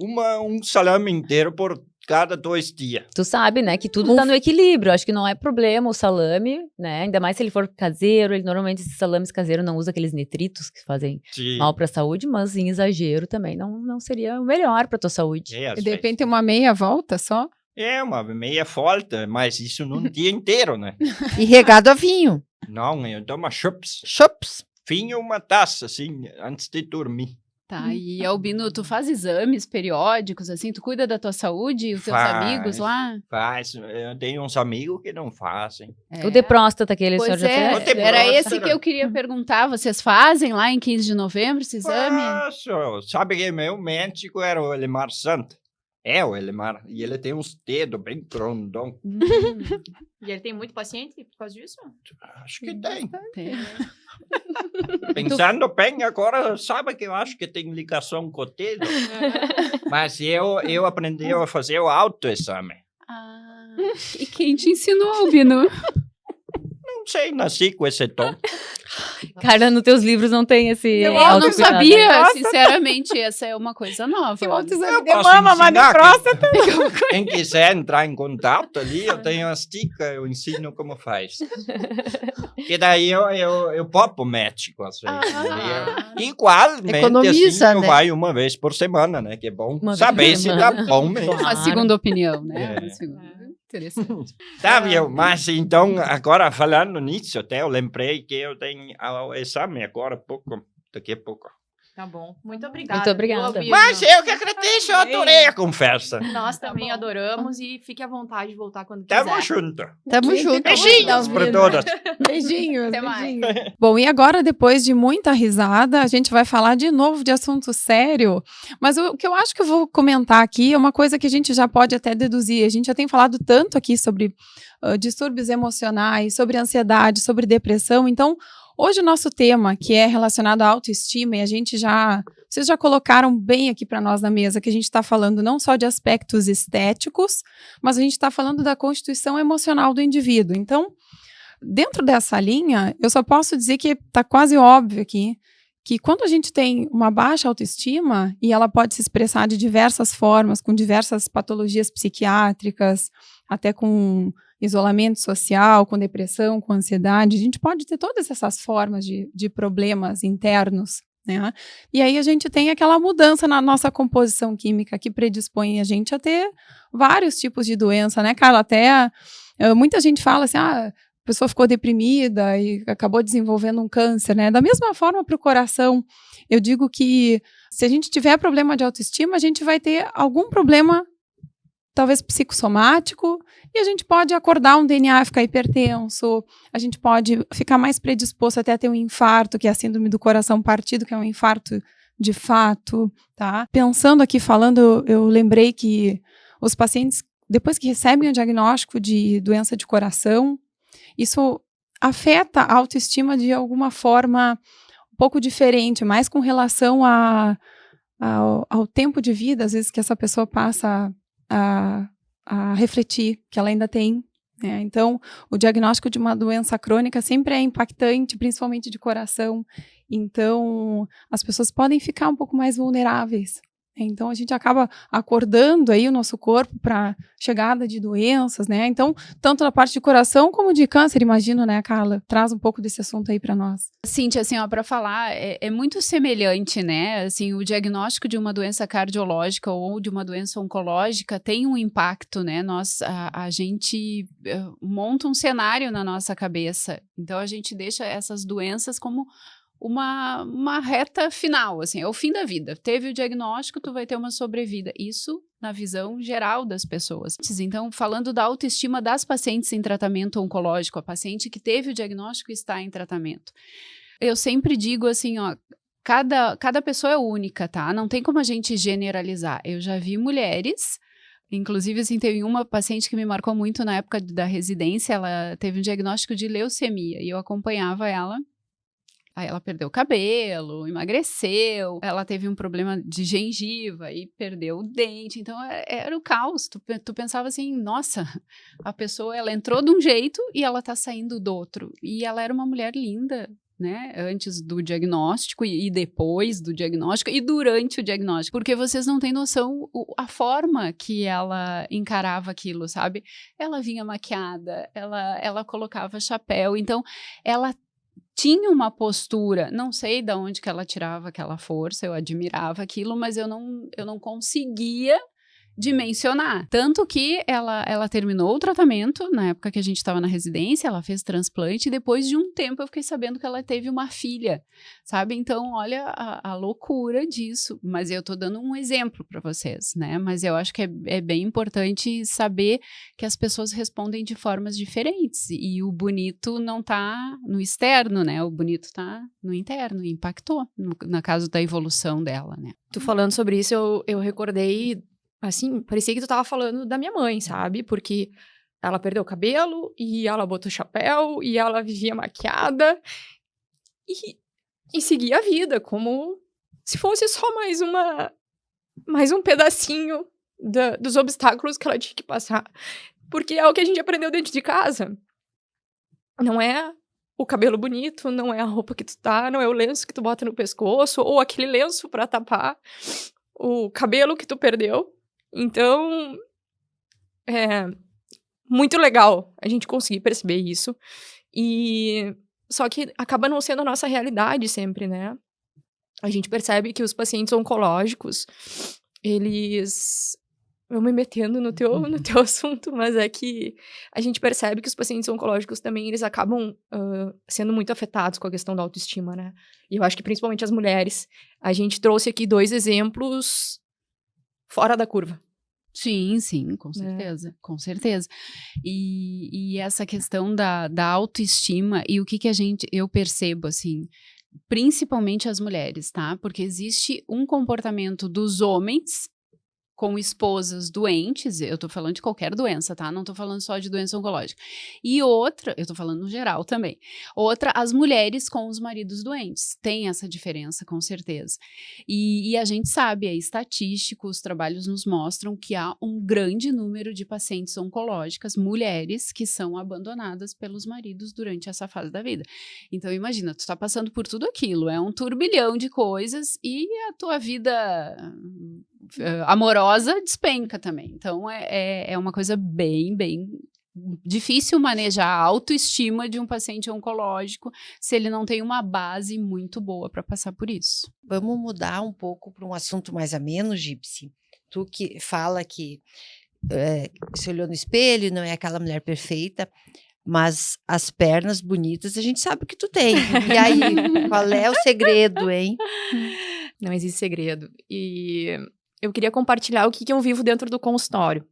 um salame inteiro por cada 2 dias. Tu sabe, né, que tudo tá no equilíbrio. Acho que não é problema o salame, né? Ainda mais se ele for caseiro. Ele, normalmente, esses salames caseiros não usa aqueles nitritos que fazem Sim. mal pra saúde, mas em exagero também não seria o melhor pra tua saúde. É, às E de vezes. repente tem uma meia volta só. É, uma meia volta, mas isso num dia inteiro, né? E regado a vinho. Não, eu tomo chups. Chops. Vinho uma taça, assim, antes de dormir. Tá, e Albino, tu faz exames periódicos, assim, tu cuida da tua saúde e os teus Faz. amigos lá? Faz, eu tenho uns amigos que não fazem. O de próstata, aquele Pois senhor já é, O fez? de era próstata. esse que eu queria perguntar. Vocês fazem lá em 15 de novembro esse exame? Faço. Sabe que meu médico era o Elimar Santos? É o Elimar. E ele tem uns dedos bem grandão. E ele tem muito paciente por causa disso? Acho que tem. Tem. Pensando bem, agora sabe que eu acho que tem ligação com o dedo. Mas eu aprendi a fazer o autoexame. Ah, e quem te ensinou, Albino? Não sei, nasci com esse tom. Cara, nos teus livros não tem esse Eu não autocuidado. sabia, Nossa. sinceramente, essa é uma coisa nova. Que olha. autoexame Eu de posso mama, mas de ensinar próstata. Quem quiser entrar em contato ali, eu tenho as dicas, eu ensino como faz. Que daí eu popo médico, às vezes. Ah. Igualmente, Economiza, assim, eu né? vai uma vez por semana, né? Que é bom Uma vez saber por se semana. tá bom mesmo. Uma segunda opinião, né? É. Uma segunda. Interessante. Tá, viu? Mas então, agora falando nisso, até eu lembrei que eu tenho o exame agora, daqui a pouco. Tá bom. Muito obrigada. Muito obrigada. viu, Albino? Mas eu que agradeço, eu adorei a conversa. Nós também adoramos e fique à vontade de voltar quando Tamo quiser. junto. Tamo junto. Beijinhos pra todas. Beijinhos, Até mais. beijinhos. Bom, e agora, depois de muita risada, a gente vai falar de novo de assunto sério. Mas o que eu acho que eu vou comentar aqui é uma coisa que a gente já pode até deduzir. A gente já tem falado tanto aqui sobre distúrbios emocionais, sobre ansiedade, sobre depressão. Então, hoje o nosso tema, que é relacionado à autoestima, e vocês já colocaram bem aqui para nós na mesa, que a gente está falando não só de aspectos estéticos, mas a gente está falando da constituição emocional do indivíduo. Então, dentro dessa linha, eu só posso dizer que está quase óbvio aqui que quando a gente tem uma baixa autoestima, e ela pode se expressar de diversas formas, com diversas patologias psiquiátricas, até com isolamento social, com depressão, com ansiedade, a gente pode ter todas essas formas de problemas internos, né? E aí a gente tem aquela mudança na nossa composição química que predispõe a gente a ter vários tipos de doença, né, Carla? Até muita gente fala assim, a pessoa ficou deprimida e acabou desenvolvendo um câncer, né? Da mesma forma para o coração, eu digo que se a gente tiver problema de autoestima, a gente vai ter algum problema, talvez psicossomático, e a gente pode acordar um DNA, ficar hipertenso, a gente pode ficar mais predisposto até a ter um infarto, que é a síndrome do coração partido, que é um infarto de fato, tá? Pensando aqui, falando, eu lembrei que os pacientes, depois que recebem o diagnóstico de doença de coração, isso afeta a autoestima de alguma forma um pouco diferente, mais com relação ao tempo de vida, às vezes, que essa pessoa passa a refletir que ela ainda tem, né? Então, o diagnóstico de uma doença crônica sempre é impactante, principalmente de coração. Então, as pessoas podem ficar um pouco mais vulneráveis. Então, a gente acaba acordando aí o nosso corpo para chegada de doenças, né? Então, tanto na parte de coração como de câncer, imagino, né, Carla? Traz um pouco desse assunto aí para nós. Cíntia, assim, ó, para falar, é muito semelhante, né? Assim, o diagnóstico de uma doença cardiológica ou de uma doença oncológica tem um impacto, né? A gente monta um cenário na nossa cabeça. Então, a gente deixa essas doenças como uma reta final, assim, é o fim da vida. Teve o diagnóstico, tu vai ter uma sobrevida. Isso na visão geral das pessoas. Então, falando da autoestima das pacientes em tratamento oncológico, a paciente que teve o diagnóstico está em tratamento. Eu sempre digo assim, ó, cada pessoa é única, tá? Não tem como a gente generalizar. Eu já vi mulheres, inclusive, assim, teve uma paciente que me marcou muito na época da residência, ela teve um diagnóstico de leucemia, e eu acompanhava ela. Aí ela perdeu o cabelo, emagreceu, ela teve um problema de gengiva e perdeu o dente, então era o caos. Tu pensava assim, nossa, a pessoa, ela entrou de um jeito e ela tá saindo do outro. E ela era uma mulher linda, né, antes do diagnóstico e depois do diagnóstico e durante o diagnóstico, porque vocês não têm noção a forma que ela encarava aquilo, sabe? Ela vinha maquiada, ela colocava chapéu, então ela tinha uma postura, não sei de onde que ela tirava aquela força, eu admirava aquilo, mas eu não conseguia dimensionar. Tanto que ela terminou o tratamento, na época que a gente estava na residência, ela fez transplante, e depois de um tempo eu fiquei sabendo que ela teve uma filha, sabe? Então, olha a loucura disso. Mas eu tô dando um exemplo para vocês, né? Mas eu acho que é bem importante saber que as pessoas respondem de formas diferentes, e o bonito não tá no externo, né? O bonito tá no interno, e impactou na caso da evolução dela, né? Tu falando sobre isso, eu recordei, assim, parecia que tu tava falando da minha mãe, sabe? Porque ela perdeu o cabelo, e ela botou chapéu, e ela vivia maquiada, e seguia a vida, como se fosse só mais um pedacinho dos obstáculos que ela tinha que passar. Porque é o que a gente aprendeu dentro de casa. Não é o cabelo bonito, não é a roupa que tu tá, não é o lenço que tu bota no pescoço, ou aquele lenço pra tapar o cabelo que tu perdeu. Então, é muito legal a gente conseguir perceber isso. E só que acaba não sendo a nossa realidade sempre, né? A gente percebe que os pacientes oncológicos, eles... Eu me metendo no teu assunto, mas é que a gente percebe que os pacientes oncológicos também, eles acabam sendo muito afetados com a questão da autoestima, né? E eu acho que principalmente as mulheres. A gente trouxe aqui 2 exemplos fora da curva. Sim, com certeza, com certeza. E essa questão da autoestima, e o que eu percebo, assim, principalmente as mulheres, tá? Porque existe um comportamento dos homens com esposas doentes, eu tô falando de qualquer doença, tá? Não tô falando só de doença oncológica. E outra, eu tô falando no geral também. Outra, as mulheres com os maridos doentes. Tem essa diferença, com certeza. E a gente sabe, é estatístico, os trabalhos nos mostram que há um grande número de pacientes oncológicas, mulheres, que são abandonadas pelos maridos durante essa fase da vida. Então, imagina, tu tá passando por tudo aquilo, é um turbilhão de coisas, e a tua vida amorosa despenca também. Então, é uma coisa bem difícil manejar a autoestima de um paciente oncológico se ele não tem uma base muito boa para passar por isso. Vamos mudar um pouco para um assunto mais ameno, Gypsy. Tu que fala que se olhou no espelho, não é aquela mulher perfeita, mas as pernas bonitas a gente sabe que tu tem. E aí, qual é o segredo, hein? Não existe segredo. E eu queria compartilhar o que eu vivo dentro do consultório.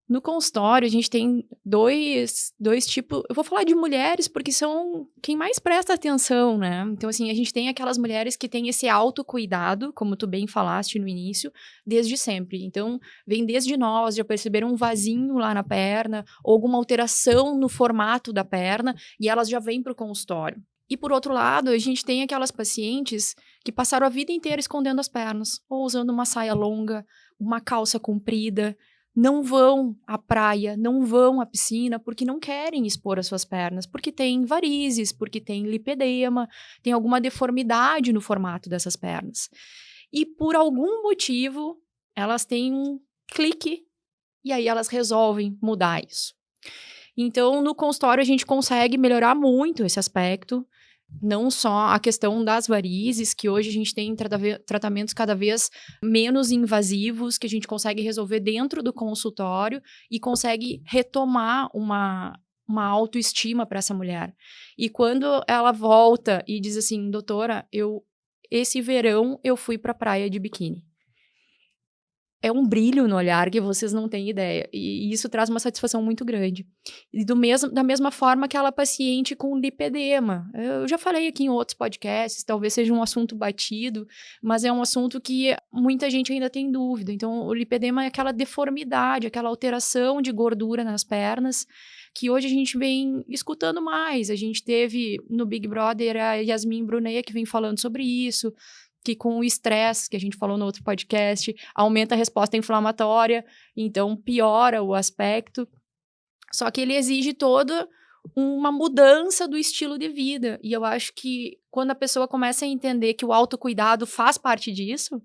No consultório, a gente tem dois tipos... Eu vou falar de mulheres porque são quem mais presta atenção, né? Então, assim, a gente tem aquelas mulheres que têm esse autocuidado, como tu bem falaste no início, desde sempre. Então, vem desde nós, já perceberam um vasinho lá na perna, ou alguma alteração no formato da perna, e elas já vêm para o consultório. E, por outro lado, a gente tem aquelas pacientes que passaram a vida inteira escondendo as pernas, ou usando uma saia longa, uma calça comprida, não vão à praia, não vão à piscina, porque não querem expor as suas pernas, porque tem varizes, porque tem lipedema, tem alguma deformidade no formato dessas pernas. E, por algum motivo, elas têm um clique, e aí elas resolvem mudar isso. Então, no consultório, a gente consegue melhorar muito esse aspecto. Não só a questão das varizes, que hoje a gente tem tratamentos cada vez menos invasivos, que a gente consegue resolver dentro do consultório e consegue retomar uma autoestima para essa mulher. E quando ela volta e diz assim, doutora, esse verão eu fui para a praia de biquíni. é um brilho no olhar que vocês não têm ideia. E isso traz uma satisfação muito grande. E da mesma forma aquela paciente com lipedema. Eu já falei aqui em outros podcasts, talvez seja um assunto batido, mas é um assunto que muita gente ainda tem dúvida. Então, o lipedema é aquela deformidade, aquela alteração de gordura nas pernas, que hoje a gente vem escutando mais. A gente teve no Big Brother a Yasmin Brunet, que vem falando sobre isso, que com o estresse, que a gente falou no outro podcast, aumenta a resposta inflamatória, então piora o aspecto. Só que ele exige toda uma mudança do estilo de vida. E eu acho que quando a pessoa começa a entender que o autocuidado faz parte disso,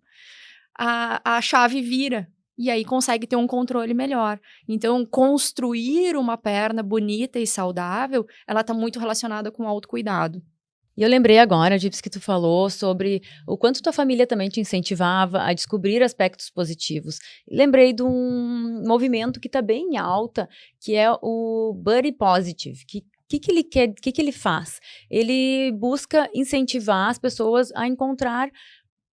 a chave vira. E aí consegue ter um controle melhor. Então, construir uma perna bonita e saudável, ela está muito relacionada com o autocuidado. E eu lembrei agora, Gips, que tu falou sobre o quanto tua família também te incentivava a descobrir aspectos positivos. Lembrei de um movimento que está bem em alta, que é o Body Positive, que ele quer, o que ele faz? Ele busca incentivar as pessoas a encontrar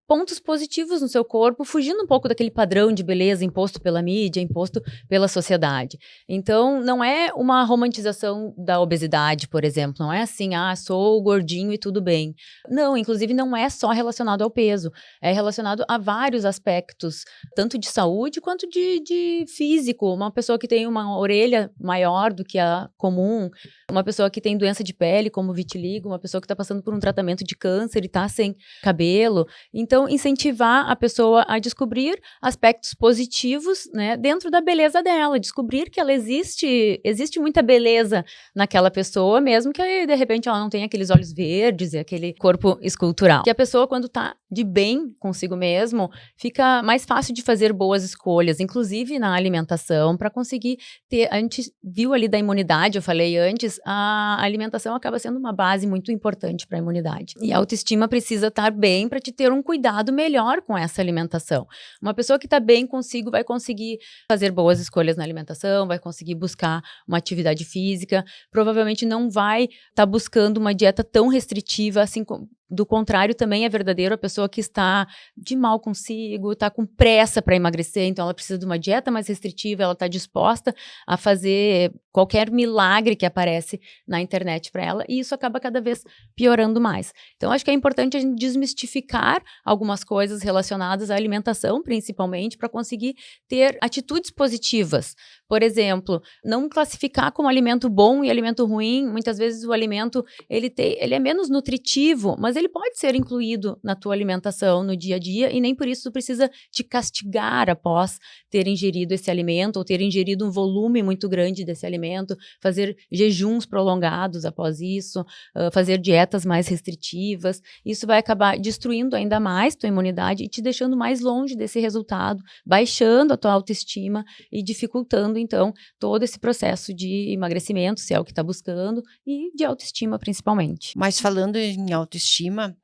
pontos positivos no seu corpo, fugindo um pouco daquele padrão de beleza imposto pela mídia, imposto pela sociedade. Então, não é uma romantização da obesidade, por exemplo. Não é assim, sou gordinho e tudo bem. Não, inclusive não é só relacionado ao peso. É relacionado a vários aspectos, tanto de saúde quanto de físico. Uma pessoa que tem uma orelha maior do que a comum, uma pessoa que tem doença de pele, como vitiligo, uma pessoa que está passando por um tratamento de câncer e está sem cabelo. Então, incentivar a pessoa a descobrir aspectos positivos, né, dentro da beleza dela, descobrir que ela existe muita beleza naquela pessoa, mesmo que de repente ela não tenha aqueles olhos verdes e aquele corpo escultural. Que a pessoa, quando tá de bem consigo mesmo, fica mais fácil de fazer boas escolhas, inclusive na alimentação, para conseguir ter. A gente viu ali da imunidade, eu falei antes, a alimentação acaba sendo uma base muito importante para a imunidade. E a autoestima precisa estar bem para te ter um cuidado melhor com essa alimentação. Uma pessoa que está bem consigo vai conseguir fazer boas escolhas na alimentação, vai conseguir buscar uma atividade física, provavelmente não vai estar buscando uma dieta tão restritiva, assim como. Do contrário, também é verdadeiro a pessoa que está de mal consigo, está com pressa para emagrecer, então ela precisa de uma dieta mais restritiva, ela está disposta a fazer qualquer milagre que aparece na internet para ela, e isso acaba cada vez piorando mais. Então, acho que é importante a gente desmistificar algumas coisas relacionadas à alimentação, principalmente, para conseguir ter atitudes positivas. Por exemplo, não classificar como alimento bom e alimento ruim. Muitas vezes o alimento ele é menos nutritivo, mas ele pode ser incluído na tua alimentação no dia a dia e nem por isso tu precisa te castigar após ter ingerido esse alimento ou ter ingerido um volume muito grande desse alimento, fazer jejuns prolongados após isso, fazer dietas mais restritivas. Isso vai acabar destruindo ainda mais tua imunidade e te deixando mais longe desse resultado, baixando a tua autoestima e dificultando, então, todo esse processo de emagrecimento, se é o que está buscando, e de autoestima, principalmente. Mas falando em autoestima,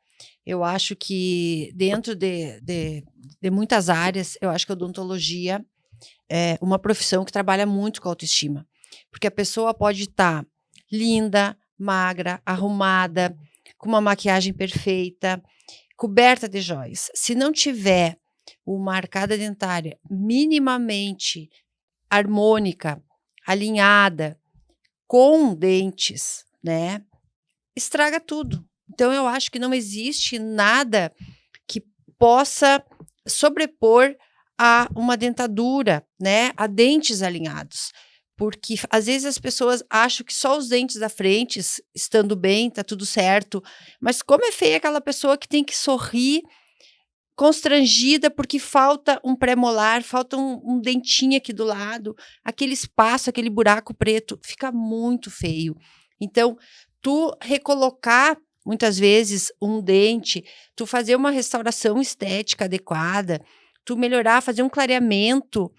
eu acho que dentro de muitas áreas, eu acho que a odontologia é uma profissão que trabalha muito com a autoestima. Porque a pessoa pode estar linda, magra, arrumada, com uma maquiagem perfeita, coberta de joias. Se não tiver uma arcada dentária minimamente harmônica, alinhada, com dentes, né, estraga tudo. Então, eu acho que não existe nada que possa sobrepor a uma dentadura, né, a dentes alinhados. Porque, às vezes, as pessoas acham que só os dentes da frente, estando bem, tá tudo certo. Mas como é feia aquela pessoa que tem que sorrir constrangida porque falta um pré-molar, falta um dentinho aqui do lado, aquele espaço, aquele buraco preto, fica muito feio. Então, tu recolocar muitas vezes um dente, tu fazer uma restauração estética adequada, tu melhorar, fazer um clareamento,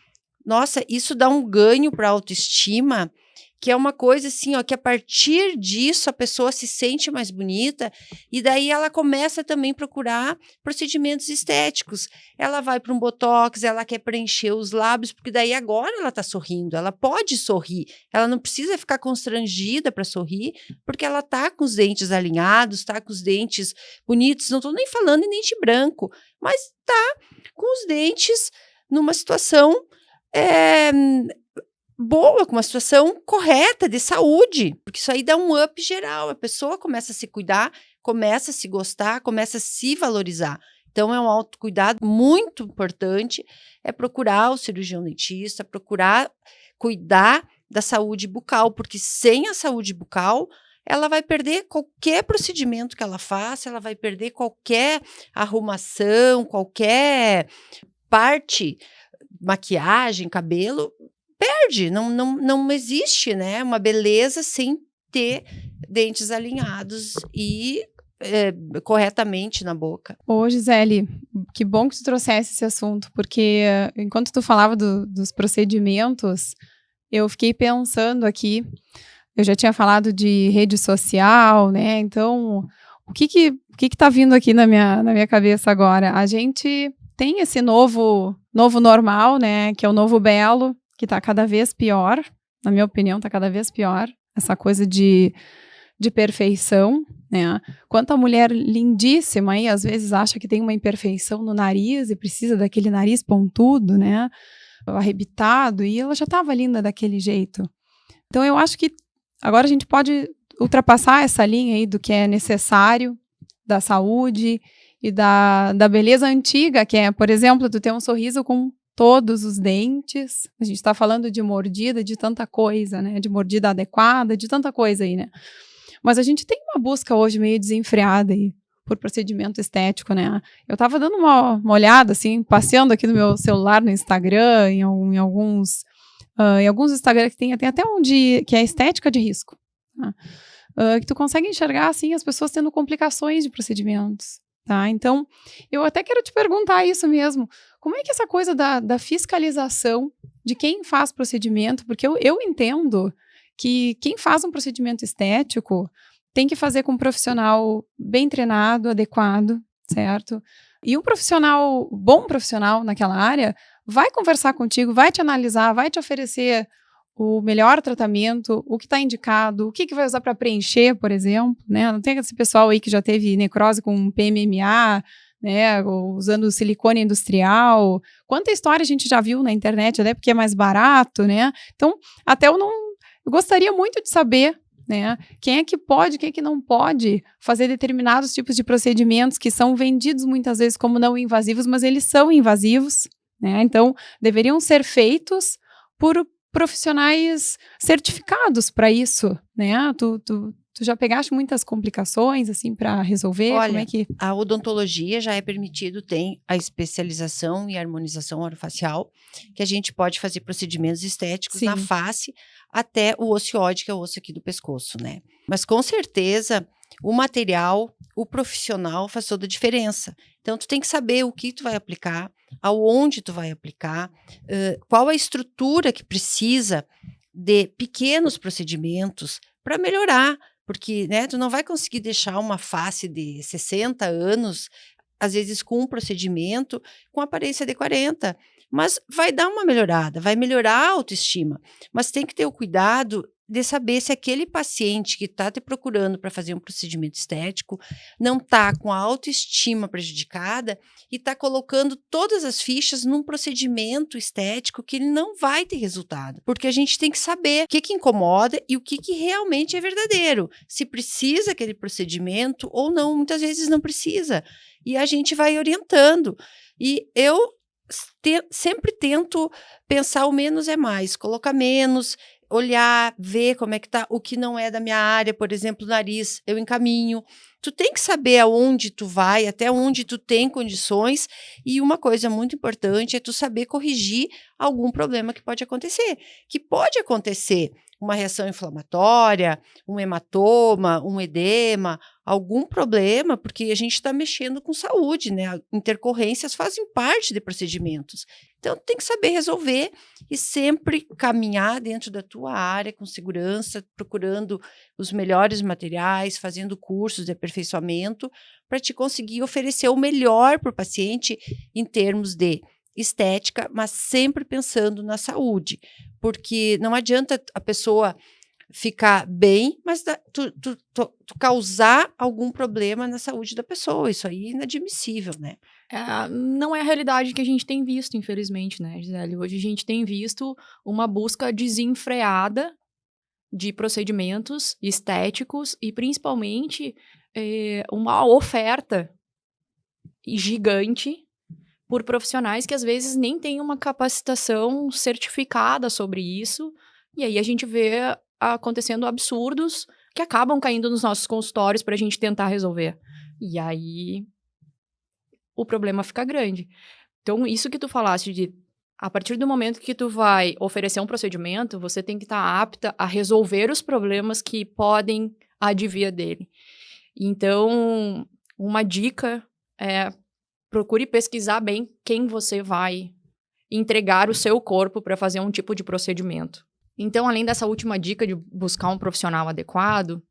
nossa, isso dá um ganho para a autoestima, que é uma coisa assim, ó, que a partir disso a pessoa se sente mais bonita e daí ela começa também a procurar procedimentos estéticos. Ela vai para um botox, ela quer preencher os lábios, porque daí agora ela está sorrindo, ela pode sorrir, ela não precisa ficar constrangida para sorrir, porque ela está com os dentes alinhados, está com os dentes bonitos, não estou nem falando em dente branco, mas está com os dentes numa situação boa, com uma situação correta de saúde, porque isso aí dá um up geral, a pessoa começa a se cuidar, começa a se gostar, começa a se valorizar. Então, é um autocuidado muito importante, é procurar o cirurgião dentista, procurar cuidar da saúde bucal, porque sem a saúde bucal, ela vai perder qualquer procedimento que ela faça, ela vai perder qualquer arrumação, qualquer parte, maquiagem, cabelo, perde, não existe, né, uma beleza sem ter dentes alinhados e corretamente na boca. Ô, Gisele, que bom que tu trouxesse esse assunto, porque enquanto tu falava dos procedimentos, eu fiquei pensando aqui, eu já tinha falado de rede social, né, então, o que tá vindo aqui na minha cabeça agora? A gente tem esse novo normal, né, que é o novo belo, que tá cada vez pior, na minha opinião, tá cada vez pior, essa coisa de perfeição, né? Quanta mulher lindíssima aí, às vezes acha que tem uma imperfeição no nariz e precisa daquele nariz pontudo, né? Arrebitado, e ela já estava linda daquele jeito. Então eu acho que agora a gente pode ultrapassar essa linha aí do que é necessário, da saúde e da beleza antiga, que é, por exemplo, tu ter um sorriso com todos os dentes. A gente está falando de mordida, de tanta coisa, né? De mordida adequada, de tanta coisa aí, né? Mas a gente tem uma busca hoje meio desenfreada aí por procedimento estético, né? Eu estava dando uma olhada, assim, passeando aqui no meu celular, no Instagram, em alguns Instagram que tem até um que é estética de risco, tá? Que tu consegue enxergar, assim, as pessoas tendo complicações de procedimentos, tá? Então, eu até quero te perguntar isso mesmo. Como é que essa coisa da fiscalização de quem faz procedimento, porque eu entendo que quem faz um procedimento estético tem que fazer com um profissional bem treinado, adequado, certo? E um bom profissional naquela área, vai conversar contigo, vai te analisar, vai te oferecer o melhor tratamento, o que está indicado, o que vai usar para preencher, por exemplo, né? Não tem esse pessoal aí que já teve necrose com PMMA, né, ou usando silicone industrial. Quanta história a gente já viu na internet, até porque é mais barato, né? Então, até eu gostaria muito de saber, né, quem é que pode, quem é que não pode fazer determinados tipos de procedimentos que são vendidos muitas vezes como não invasivos, mas eles são invasivos, né? Então, deveriam ser feitos por profissionais certificados para isso, né? Tu já pegaste muitas complicações, assim, para resolver? Olha, como é que... a odontologia já é permitido, tem a especialização e harmonização orofacial, que a gente pode fazer procedimentos estéticos na face até o ossióide, que é o osso aqui do pescoço, né? Mas com certeza o material, o profissional faz toda a diferença. Então tu tem que saber o que tu vai aplicar, aonde tu vai aplicar, qual a estrutura que precisa de pequenos procedimentos para melhorar. Porque, né, tu não vai conseguir deixar uma face de 60 anos, às vezes com um procedimento, com aparência de 40. Mas vai dar uma melhorada, vai melhorar a autoestima. Mas tem que ter o cuidado de saber se aquele paciente que está te procurando para fazer um procedimento estético não está com a autoestima prejudicada e está colocando todas as fichas num procedimento estético que ele não vai ter resultado. Porque a gente tem que saber o que incomoda e o que realmente é verdadeiro. Se precisa aquele procedimento ou não, muitas vezes não precisa. E a gente vai orientando. E eu sempre tento pensar o menos é mais, colocar menos, olhar, ver como é que tá, o que não é da minha área, por exemplo, nariz, eu encaminho. Tu tem que saber aonde tu vai, até onde tu tem condições, e uma coisa muito importante é tu saber corrigir algum problema que pode acontecer. Que pode acontecer uma reação inflamatória, um hematoma, um edema, algum problema, porque a gente está mexendo com saúde, né? Intercorrências fazem parte de procedimentos. Então, tem que saber resolver e sempre caminhar dentro da tua área com segurança, procurando os melhores materiais, fazendo cursos de aperfeiçoamento para te conseguir oferecer o melhor para o paciente em termos de estética, mas sempre pensando na saúde, porque não adianta a pessoa ficar bem, mas tu causar algum problema na saúde da pessoa. Isso aí é inadmissível, né? Não é a realidade que a gente tem visto, infelizmente, né, Gisele? Hoje a gente tem visto uma busca desenfreada de procedimentos estéticos e, principalmente, uma oferta gigante por profissionais que, às vezes, nem têm uma capacitação certificada sobre isso. E aí a gente vê acontecendo absurdos que acabam caindo nos nossos consultórios para a gente tentar resolver. E aí o problema fica grande. Então, isso que tu falaste de, a partir do momento que tu vai oferecer um procedimento, você tem que estar apta a resolver os problemas que podem advir dele. Então, uma dica é procure pesquisar bem quem você vai entregar o seu corpo para fazer um tipo de procedimento. Então, além dessa última dica de buscar um profissional adequado,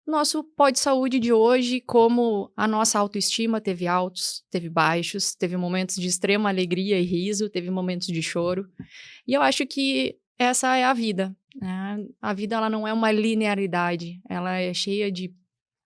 nosso Pod Saúde de hoje, como a nossa autoestima teve altos, teve baixos, teve momentos de extrema alegria e riso, teve momentos de choro. E eu acho que essa é a vida, né? A vida, ela não é uma linearidade, ela é cheia de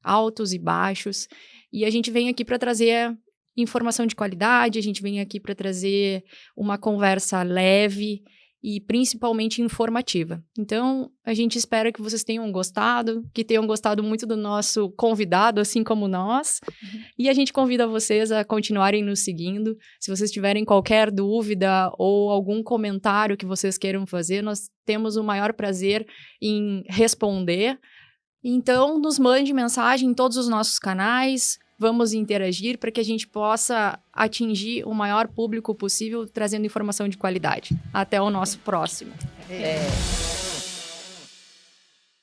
altos e baixos. E a gente vem aqui para trazer informação de qualidade, a gente vem aqui para trazer uma conversa leve e principalmente informativa. Então, a gente espera que vocês tenham gostado, que tenham gostado muito do nosso convidado, assim como nós. E a gente convida vocês a continuarem nos seguindo. Se vocês tiverem qualquer dúvida ou algum comentário que vocês queiram fazer, nós temos o maior prazer em responder. Então, nos mande mensagem em todos os nossos canais. Vamos interagir para que a gente possa atingir o maior público possível, trazendo informação de qualidade. Até o nosso próximo.